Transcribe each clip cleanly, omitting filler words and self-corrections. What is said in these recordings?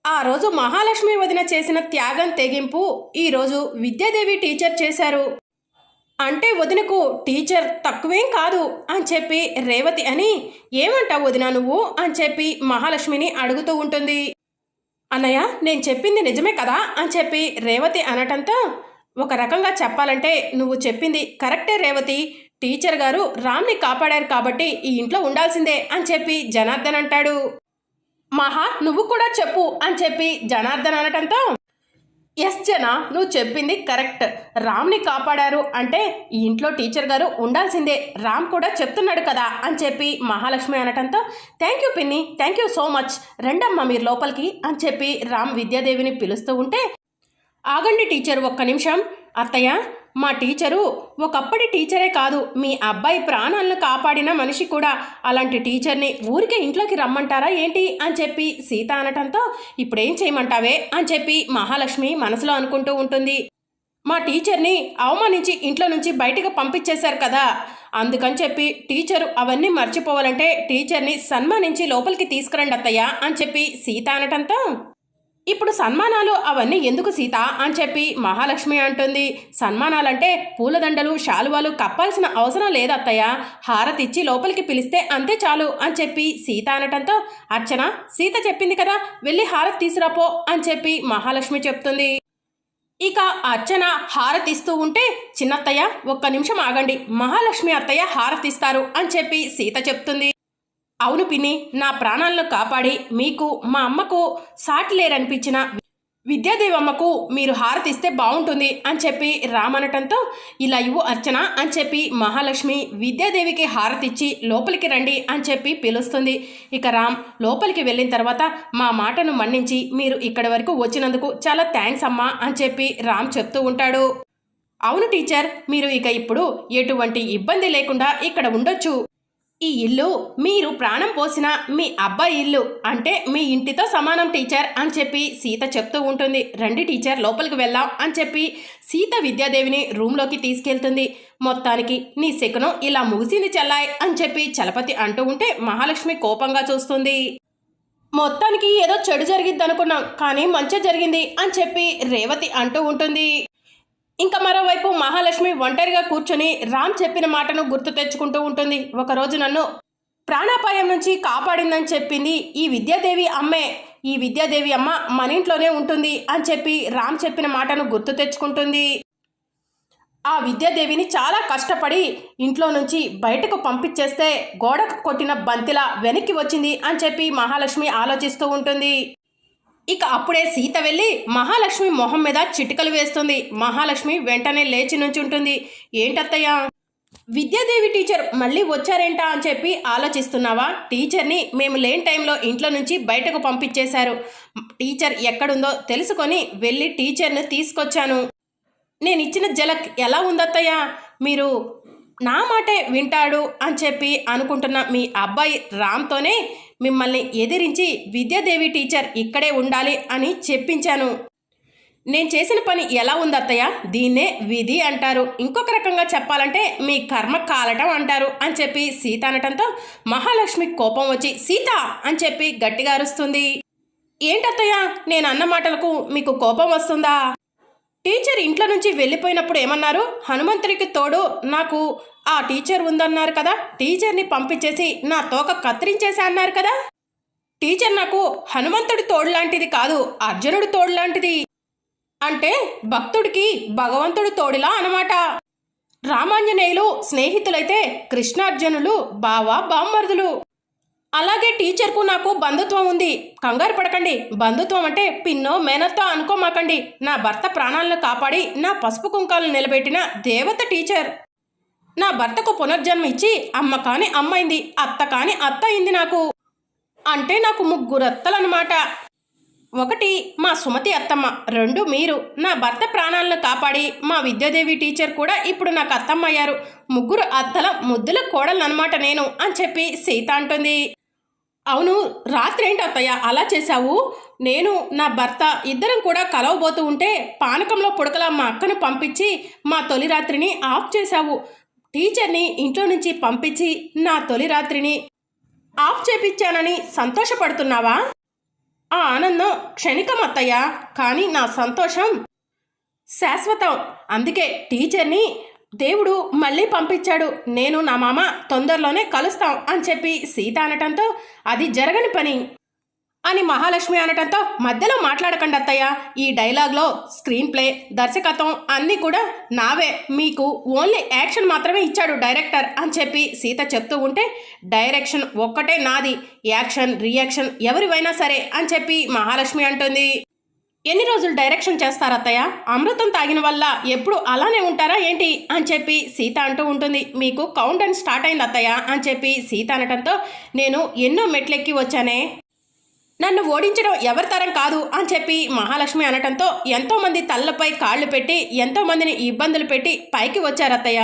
ఆ రోజు మహాలక్ష్మి వదిన చేసిన త్యాగం తెగింపు ఈరోజు విద్యాదేవి టీచర్ చేశారు. అంటే వదినకు టీచర్ తక్కువేం కాదు అని చెప్పి రేవతి అని, ఏమంటావు వదిన నువ్వు అని చెప్పి మహాలక్ష్మిని అడుగుతూ ఉంటుంది. అన్నయ్య నేను చెప్పింది నిజమే కదా అని చెప్పి రేవతి అనటంతో, ఒక రకంగా చెప్పాలంటే నువ్వు చెప్పింది కరెక్టే రేవతి. టీచర్ గారు రామ్ని కాపాడారు కాబట్టి ఈ ఇంట్లో ఉండాల్సిందే అని చెప్పి జనార్దన్ అంటాడు. మహా నువ్వు కూడా చెప్పు అని చెప్పి జనార్దన్ అనటంతో, ఎస్ జనా నువ్వు చెప్పింది కరెక్ట్. రామ్ని కాపాడారు అంటే ఈ ఇంట్లో టీచర్ గారు ఉండాల్సిందే, రామ్ కూడా చెప్తున్నాడు కదా అని చెప్పి మహాలక్ష్మి అనటంతో, థ్యాంక్ యూ పిన్ని, థ్యాంక్ యూ సో మచ్, రండమ్మా మీరు లోపలికి అని చెప్పి రామ్ విద్యాదేవిని పిలుస్తూ ఉంటే, ఆగండి టీచర్ ఒక్క నిమిషం. అత్తయ్య మా టీచరు ఒకప్పటి టీచరే కాదు, మీ అబ్బాయి ప్రాణాలను కాపాడిన మనిషి కూడా. అలాంటి టీచర్ని ఊరికే ఇంట్లోకి రమ్మంటారా ఏంటి అని చెప్పి సీత అనటంతో, ఇప్పుడేం చేయమంటావే అని చెప్పి మహాలక్ష్మి మనసులో అనుకుంటూ ఉంటుంది. మా టీచర్ని అవమానించి ఇంట్లో నుంచి బయటకు పంపించేశారు కదా, అందుకని చెప్పి టీచరు అవన్నీ మర్చిపోవాలంటే టీచర్ని సన్మానించి లోపలికి తీసుకురండి అత్తయ్య అని చెప్పి సీత అనటంతో, ఇప్పుడు సన్మానాలు అవన్నీ ఎందుకు సీత అని చెప్పి మహాలక్ష్మి అంటుంది. సన్మానాలంటే పూలదండలు శాలువాలు కప్పాల్సిన అవసరం లేదత్తయ్య, హారతిచ్చి లోపలికి పిలిస్తే అంతే చాలు అని చెప్పి సీత అనటంతో, అర్చన సీత చెప్పింది కదా వెళ్ళి హారతి తీసుకురాపో అని చెప్పి మహాలక్ష్మి చెప్తుంది. ఇక అర్చన హారతిస్తూ ఉంటే, చిన్నత్తయ్య ఒక్క నిమిషం ఆగండి, మహాలక్ష్మి అత్తయ్య హారతిస్తారు అని చెప్పి సీత చెప్తుంది. అవును పిన్ని, నా ప్రాణాలను కాపాడి మీకు మా అమ్మకు సాటి లేరనిపించిన విద్యాదేవి అమ్మకు మీరు హారతిస్తే బాగుంటుంది అని చెప్పి రామనటంతో, ఇలా ఇవ్వు అర్చన అని చెప్పి మహాలక్ష్మి విద్యాదేవికి హారతిచ్చి లోపలికి రండి అని చెప్పి పిలుస్తుంది. ఇక రామ్ లోపలికి వెళ్ళిన తర్వాత, మా మాటను మన్నించి మీరు ఇక్కడి వరకు వచ్చినందుకు చాలా థ్యాంక్స్ అమ్మా అని చెప్పి రామ్ చెప్తూ ఉంటాడు. అవును టీచర్, మీరు ఇక ఇప్పుడు ఎటువంటి ఇబ్బంది లేకుండా ఇక్కడ ఉండొచ్చు. ఈ ఇల్లు మీరు ప్రాణం పోసిన మీ అబ్బాయి ఇల్లు, అంటే మీ ఇంటితో సమానం టీచర్ అని చెప్పి సీత చెప్తూ ఉంటుంది. రండి టీచర్ లోపలికి వెళ్దాం అని చెప్పి సీత విద్యాదేవిని రూమ్లోకి తీసుకెళ్తుంది. మొత్తానికి నీ శకునం ఇలా ముగిసింది చెల్లాయ్ అని చెప్పి చలపతి అంటూ ఉంటే మహాలక్ష్మి కోపంగా చూస్తుంది. మొత్తానికి ఏదో చెడు జరిగిద్ది అనుకున్నాం కానీ మంచి జరిగింది అని చెప్పి రేవతి అంటూ ఉంటుంది. ఇంకా మరోవైపు మహాలక్ష్మి ఒంటరిగా కూర్చొని రామ్ చెప్పిన మాటను గుర్తు తెచ్చుకుంటూ ఉంటుంది. ఒకరోజు నన్ను ప్రాణాపాయం నుంచి కాపాడిందని చెప్పింది ఈ విద్యాదేవి అమ్మే, ఈ విద్యాదేవి అమ్మ మన ఇంట్లోనే ఉంటుంది అని చెప్పి రామ్ చెప్పిన మాటను గుర్తు తెచ్చుకుంటుంది. ఆ విద్యాదేవిని చాలా కష్టపడి ఇంట్లో నుంచి బయటకు పంపించేస్తే గోడకు కొట్టిన బంతిలా వెనక్కి వచ్చింది అని చెప్పి మహాలక్ష్మి ఆలోచిస్తూ ఉంటుంది. ఇక అప్పుడే సీత వెళ్ళి మహాలక్ష్మి మొహం మీద చిటికలు వేస్తుంది. మహాలక్ష్మి వెంటనే లేచి నుంచుంటుంది. ఏంటత్తయ్య విద్యాదేవి టీచర్ మళ్ళీ వచ్చారేంటా అని చెప్పి ఆలోచిస్తున్నావా? టీచర్ని మేము లేని టైంలో ఇంట్లో నుంచి బయటకు పంపించేశారు. టీచర్ ఎక్కడుందో తెలుసుకొని వెళ్ళి టీచర్ని తీసుకొచ్చాను. నేను ఇచ్చిన జలక్ ఎలా ఉందత్తయ్య? మీరు నా మాటే వింటాడు అని చెప్పి అనుకుంటున్న మీ అబ్బాయి రామ్తోనే మిమ్మల్ని ఎదిరించి విద్యాదేవి టీచర్ ఇక్కడే ఉండాలి అని చెప్పించాను. నేను చేసిన పని ఎలా ఉందత్తయ్య? దీన్నే విధి అంటారు, ఇంకొక రకంగా చెప్పాలంటే మీ కర్మ కాలటం అంటారు అని చెప్పి సీత అనటంతో మహాలక్ష్మి కోపం వచ్చి సీత అని చెప్పి గట్టిగా అరుస్తుంది. ఏంటత్తయ్య నేను అన్న మాటలకు మీకు కోపం వస్తుందా? టీచర్ ఇంట్లో నుంచి వెళ్ళిపోయినప్పుడు ఏమన్నారు? హనుమంతుడికి తోడు నాకు ఆ టీచర్ ఉందన్నారు కదా, టీచర్ని పంపించేసి నా తోక కత్తిరించేసి అన్నారు కదా. టీచర్ నాకు హనుమంతుడి తోడు లాంటిది కాదు, అర్జునుడి తోడు లాంటిది. అంటే భక్తుడికి భగవంతుడి తోడులా అనమాట. రామాంజనేయులు స్నేహితులైతే కృష్ణార్జునులు బావా బామ్మర్దులు. అలాగే టీచర్కు నాకు బంధుత్వం ఉంది. కంగారు పడకండి, బంధుత్వం అంటే పిన్నో మేనత్తో అనుకోమాకండి. నా భర్త ప్రాణాలను కాపాడి నా పసుపు కుంకాలను నిలబెట్టిన దేవత టీచర్. నా భర్తకు పునర్జన్మ ఇచ్చి అమ్మ కాని అమ్మైంది, అత్త కాని అత్త అయింది నాకు. అంటే నాకు ముగ్గురు అత్తలన్నమాట. ఒకటి మా సుమతి అత్తమ్మ, రెండు మీరు. నా భర్త ప్రాణాలను కాపాడి మా విద్యాదేవి టీచర్ కూడా ఇప్పుడు నాకు అత్తమ్మ అయ్యారు. ముగ్గురు అత్తల ముద్దుల కోడలన్నమాట నేను అని చెప్పి సీత అంటుంది. అవును రాత్రి ఏంటి అత్తయ్య అలా చేశావు? నేను నా భర్త ఇద్దరం కూడా కలవబోతూ ఉంటే పానకంలో పుడకల మా అక్కను పంపించి మా తొలి రాత్రిని ఆఫ్ చేశావు. టీచర్ని ఇంట్లో నుంచి పంపించి నా తొలి రాత్రిని ఆఫ్ చేపించానని సంతోషపడుతున్నావా? ఆ ఆనందం క్షణికం అత్తయ్య, కానీ నా సంతోషం శాశ్వతం. అందుకే టీచర్ని దేవుడు మళ్ళీ పంపించాడు. నేను నా మామ తొందరలోనే కలుస్తాం అని చెప్పి సీత అనటంతో అది జరగని పని అని మహాలక్ష్మి అనటంతో మధ్యలో మాట్లాడకండి అత్తయ్య. ఈ డైలాగ్లో స్క్రీన్ ప్లే, దర్శకత్వం అన్నీ కూడా నావే. మీకు ఓన్లీ యాక్షన్ మాత్రమే ఇచ్చాడు డైరెక్టర్ అని చెప్పి సీత చెప్తూ ఉంటే, డైరెక్షన్ ఒక్కటే నాది, యాక్షన్ రియాక్షన్ ఎవరివైనా సరే అని చెప్పి మహాలక్ష్మి అంటుంది. ఎన్ని రోజులు డైరెక్షన్ చేస్తారత్తయ్య? అమృతం తాగిన వల్ల ఎప్పుడు అలానే ఉంటారా ఏంటి అని చెప్పి సీత అంటూ ఉంటుంది. మీకు కౌంట్ డౌన్ స్టార్ట్ అయింది అత్తయ్య అని చెప్పి సీత అనటంతో, నేను ఎన్నో మెట్లెక్కి వచ్చానే, నన్ను ఓడించడం ఎవరి తరం కాదు అని చెప్పి మహాలక్ష్మి అనటంతో, ఎంతోమంది తల్లపై కాళ్ళు పెట్టి ఎంతోమందిని ఇబ్బందులు పెట్టి పైకి వచ్చారత్తయ్య.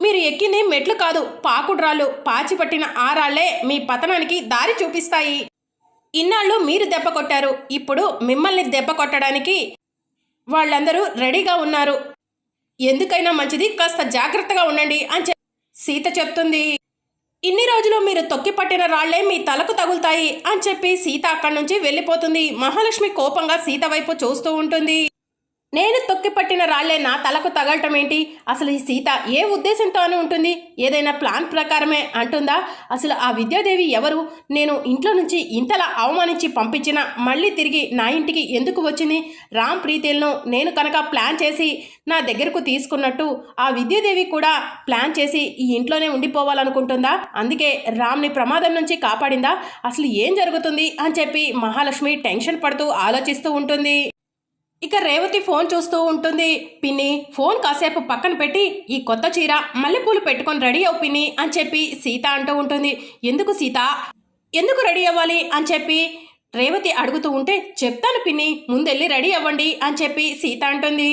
మీరు ఎక్కింది మెట్లు కాదు, పాకుడ్రాళ్ళు. పాచి పట్టిన ఆ రాళ్లే మీ పతనానికి దారి చూపిస్తాయి. ఇన్నాళ్ళు మీరు దెబ్బ కొట్టారు, ఇప్పుడు మిమ్మల్ని దెబ్బ కొట్టడానికి వాళ్ళందరూ రెడీగా ఉన్నారు. ఎందుకైనా మంచిది కాస్త జాగ్రత్తగా ఉండండి అని సీత చెప్తుంది. ఇన్ని రోజులు మీరు తొక్కి పట్టిన రాళ్లే మీ తలకు తగులుతాయి అని చెప్పి సీత అక్కడి నుంచి వెళ్ళిపోతుంది. మహాలక్ష్మి కోపంగా సీత వైపు చూస్తూ ఉంటుంది. నేను తొక్కి పట్టిన రాళ్లే నా తలకు తగలటం ఏంటి? అసలు ఈ సీత ఏ ఉద్దేశంతో అని ఉంటుంది? ఏదైనా ప్లాన్ ప్రకారమే అంటుందా? అసలు ఆ విద్యాదేవి ఎవరు? నేను ఇంట్లో నుంచి ఇంతలా అవమానించి పంపించిన మళ్ళీ తిరిగి నా ఇంటికి ఎందుకు వచ్చింది? రామ్ ప్రీతిలను నేను కనుక ప్లాన్ చేసి నా దగ్గరకు తీసుకున్నట్టు ఆ విద్యాదేవి కూడా ప్లాన్ చేసి ఈ ఇంట్లోనే ఉండిపోవాలనుకుంటుందా? అందుకే రామ్ని ప్రమాదం నుంచి కాపాడిందా? అసలు ఏం జరుగుతుంది అని చెప్పి మహాలక్ష్మి టెన్షన్ పడుతూ ఆలోచిస్తూ ఉంటుంది. ఇక రేవతి ఫోన్ చూస్తూ ఉంటుంది. పిన్ని, ఫోన్ కాసేపు పక్కన పెట్టి ఈ కొత్త చీర మల్లెపూలు పెట్టుకొని రెడీ అవు పిన్ని అని చెప్పి సీత అంటూ ఉంటుంది. ఎందుకు సీత, ఎందుకు రెడీ అవ్వాలి అని చెప్పి రేవతి అడుగుతూ ఉంటే, చెప్తాను పిన్ని, ముందెళ్ళి రెడీ అవ్వండి అని చెప్పి సీత అంటుంది.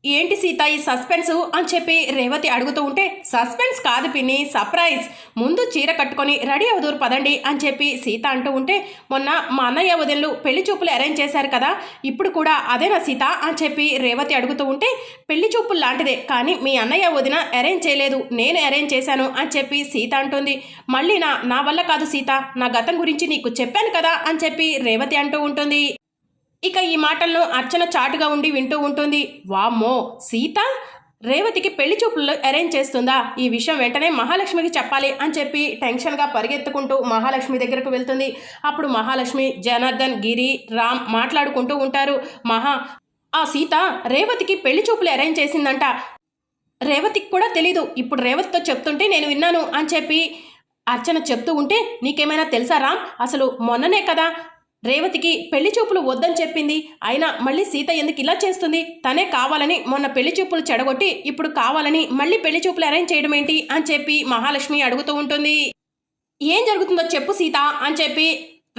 ఏంటి సీత ఈ సస్పెన్స్ అని చెప్పి రేవతి అడుగుతూ ఉంటే, సస్పెన్స్ కాదు పిన్ని, సర్ప్రైజ్. ముందు చీర కట్టుకొని రెడీ అవుదూరు పదండి అని చెప్పి సీత అంటూ ఉంటే, మొన్న మా అన్నయ్య వదినలు పెళ్లి చూపులు అరేంజ్ చేశారు కదా, ఇప్పుడు కూడా అదేనా సీత అని చెప్పి రేవతి అడుగుతూ ఉంటే, పెళ్లి చూపులు లాంటిదే, కానీ మీ అన్నయ్య వదిన అరేంజ్ చేయలేదు, నేను అరేంజ్ చేశాను అని చెప్పి సీత అంటుంది. మళ్ళీ నా వల్ల కాదు సీత, నా గతం గురించి నీకు చెప్పాను కదా అని చెప్పి రేవతి అంటూ ఉంటుంది. ఇక ఈ మాటలను అర్చన చాటుగా ఉండి వింటూ ఉంటుంది. వామ్మో, సీత రేవతికి పెళ్లి చూపులు అరేంజ్ చేస్తుందా? ఈ విషయం వెంటనే మహాలక్ష్మికి చెప్పాలి అని చెప్పి టెన్షన్గా పరిగెత్తుకుంటూ మహాలక్ష్మి దగ్గరకు వెళ్తుంది. అప్పుడు మహాలక్ష్మి, జనార్దన్, గిరి, రామ్ మాట్లాడుకుంటూ ఉంటారు. ఆ సీత రేవతికి పెళ్లి చూపులు అరేంజ్ చేసిందంట, రేవతికి కూడా తెలీదు, ఇప్పుడు రేవతితో చెప్తుంటే నేను విన్నాను అని చెప్పి అర్చన చెప్తూ ఉంటే, నీకేమైనా తెలుసా రామ్? అసలు మొన్ననే కదా రేవతికి పెళ్లి చూపులు వద్దని చెప్పింది, అయినా మళ్ళీ సీత ఎందుకు ఇలా చేస్తుంది? తనే కావాలని మొన్న పెళ్లి చూపులు చెడగొట్టి ఇప్పుడు కావాలని మళ్ళీ పెళ్లి చూపులు అరేంజ్ చేయడం ఏంటి అని చెప్పి మహాలక్ష్మి అడుగుతూ ఉంటుంది. ఏం జరుగుతుందో చెప్పు సీత అని చెప్పి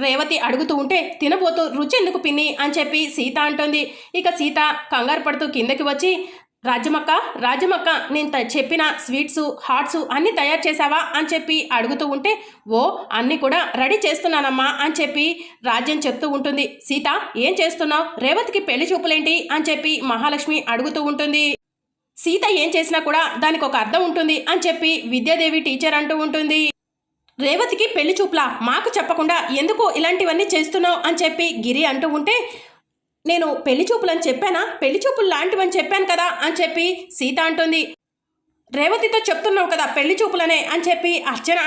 రేవతి అడుగుతూ ఉంటే, తినబోతూ రుచి ఎందుకు పిన్ని అని చెప్పి సీత అంటుంది. ఇక సీత కంగారు పడుతూ కిందకి వచ్చి, రాజమక్క నేను చెప్పిన స్వీట్స్ హాట్స్ అన్నీ తయారు చేశావా అని చెప్పి అడుగుతూ ఉంటే, ఓ అన్నీ కూడా రెడీ చేస్తున్నానమ్మా అని చెప్పి రాజ్యం చెప్తూ ఉంటుంది. సీత ఏం చేస్తున్నావు? రేవతికి పెళ్లి చూపులేంటి అని చెప్పి మహాలక్ష్మి అడుగుతూ ఉంటుంది. సీత ఏం చేసినా కూడా దానికి ఒక అర్థం ఉంటుంది అని చెప్పి విద్యాదేవి టీచర్ అంటూ ఉంటుంది. రేవతికి పెళ్లి చూపులా? మాకు చెప్పకుండా ఎందుకు ఇలాంటివన్నీ చేస్తున్నావు అని చెప్పి గిరి అంటూ ఉంటే, నేను పెళ్లి చూపులని చెప్పానా? పెళ్లి చూపులు లాంటివని చెప్పాను కదా అని చెప్పి సీత అంటుంది. రేవతితో చెప్తున్నావు కదా పెళ్లి చూపులనే అని చెప్పి అర్చన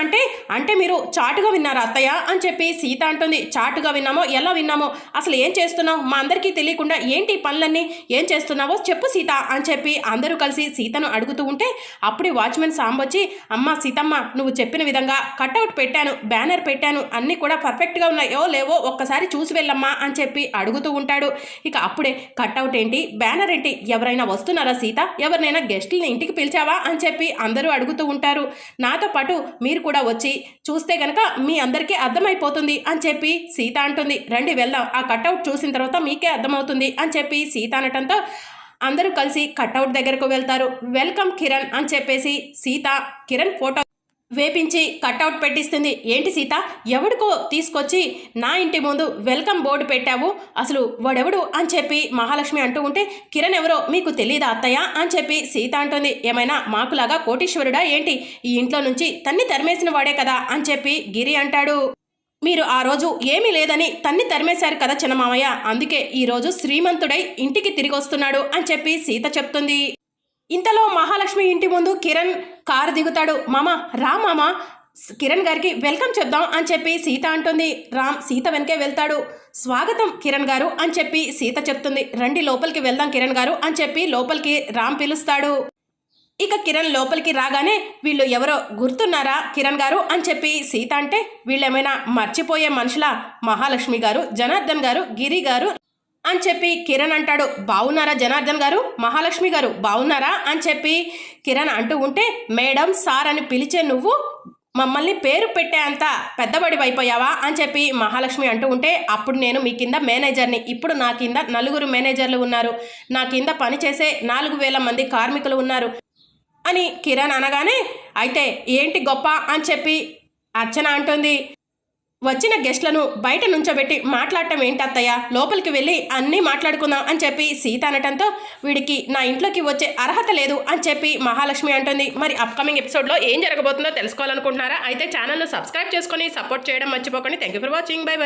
అంటే మీరు చాటుగా విన్నారా అత్తయ్య అని చెప్పి సీత అంటుంది. చాటుగా విన్నామో ఎలా విన్నామో, అసలు ఏం చేస్తున్నావు? మా అందరికీ తెలియకుండా ఏంటి పనులన్నీ ఏం చేస్తున్నావో చెప్పు సీత అని చెప్పి అందరూ కలిసి సీతను అడుగుతూ ఉంటే, అప్పుడే వాచ్మెన్ సాంబ్ వచ్చి, అమ్మ సీతమ్మ, నువ్వు చెప్పిన విధంగా కట్అవుట్ పెట్టాను, బ్యానర్ పెట్టాను, అన్నీ కూడా పర్ఫెక్ట్గా ఉన్నాయో లేవో ఒక్కసారి చూసి వెళ్ళమ్మా అని చెప్పి అడుగుతూ ఉంటాడు. ఇక అప్పుడే కట్అవుట్ ఏంటి, బ్యానర్ ఏంటి, ఎవరైనా వస్తున్నారా సీత? ఎవరినైనా గెస్టుల్ని ఇంటికి పిలిచావా అని చెప్పి అందరూ అడుగుతూ ఉంటారు. నాతో పాటు మీరు కూడా వచ్చి చూస్తే గనక మీ అందరికీ అర్థమైపోతుంది అని చెప్పి సీత అంటుంది. రండి వెళ్దాం, ఆ కట్అవుట్ చూసిన తర్వాత మీకే అర్థమవుతుంది అని చెప్పి సీత అనటంతో అందరూ కలిసి కట్అవుట్ దగ్గరకు వెళ్తారు. వెల్కమ్ కిరణ్ అని చెప్పేసి సీత కిరణ్ ఫోటో వేపించి కట్అవుట్ పెట్టిస్తుంది. ఏంటి సీత, ఎవడికో తీసుకొచ్చి నా ఇంటి ముందు వెల్కమ్ బోర్డు పెట్టావు, అసలు వాడెవడు అని చెప్పి మహాలక్ష్మి అంటూ ఉంటే, కిరణ్ ఎవరో మీకు తెలీదా అత్తయ్య అని చెప్పి సీత అంటుంది. ఏమైనా మాకులాగా కోటీశ్వరుడా ఏంటి? ఈ ఇంట్లో నుంచి తన్ని తరిమేసిన వాడే కదా అని చెప్పి గిరి అంటాడు. మీరు ఆ రోజు ఏమీ లేదని తన్ని తరిమేశారు కదా చిన్న మామయ్య, అందుకే ఈరోజు శ్రీమంతుడై ఇంటికి తిరిగి వస్తున్నాడు అని చెప్పి సీత చెప్తుంది. ఇంతలో మహాలక్ష్మి ఇంటి ముందు కిరణ్ కారు దిగుతాడు. మామ రా మామ, కిరణ్ గారికి వెల్కమ్ చెప్దాం అని చెప్పి సీత అంటుంది. రామ్ సీత వెనకే వెళ్తాడు. స్వాగతం కిరణ్ గారు అని చెప్పి సీత చెప్తుంది. రండి లోపలికి వెళ్దాం కిరణ్ గారు అని చెప్పి లోపలికి రామ్ పిలుస్తాడు. ఇక కిరణ్ లోపలికి రాగానే వీళ్ళు ఎవరో గుర్తున్నారా కిరణ్ గారు అని చెప్పి సీత అంటే, వీళ్ళేమైనా మర్చిపోయే మనుషులా? మహాలక్ష్మి గారు, జనార్దన్ గారు, గిరి గారు అని చెప్పి కిరణ్ అంటాడు. బాగున్నారా జనార్దన్ గారు, మహాలక్ష్మి గారు బాగున్నారా అని చెప్పి కిరణ్ అంటూ ఉంటే, మేడం సార్ అని పిలిచే నువ్వు మమ్మల్ని పేరు పెట్టే అంత పెద్దబడి అయిపోయావా అని చెప్పి మహాలక్ష్మి అంటూ ఉంటే, అప్పుడు నేను మీ కింద మేనేజర్ని, ఇప్పుడు నా కింద 4 మేనేజర్లు ఉన్నారు, నా కింద పనిచేసే 4000 మంది కార్మికులు ఉన్నారు అని కిరణ్ అనగానే, అయితే ఏంటి గొప్ప అని చెప్పి అర్చన అంటుంది. వచ్చిన గెస్ట్లను బయట నుంచోబెట్టి మాట్లాడటం ఏంటి అత్తయ్య, లోపలికి వెళ్ళి అన్నీ మాట్లాడుకుందాం అని చెప్పి సీత అనటంతో, వీడికి నా ఇంట్లోకి వచ్చే అర్హత లేదు అని చెప్పి మహాలక్ష్మి అంటుంది. మరి అప్కమింగ్ ఎపిసోడ్లో ఏం జరగబోతుందో తెలుసుకోవాలనుకుంటున్నారా? అయితే ఛానల్ను సబ్స్క్రైబ్ చేసుకొని సపోర్ట్ చేయడం మర్చిపోకండి. Thank you for watching. By by.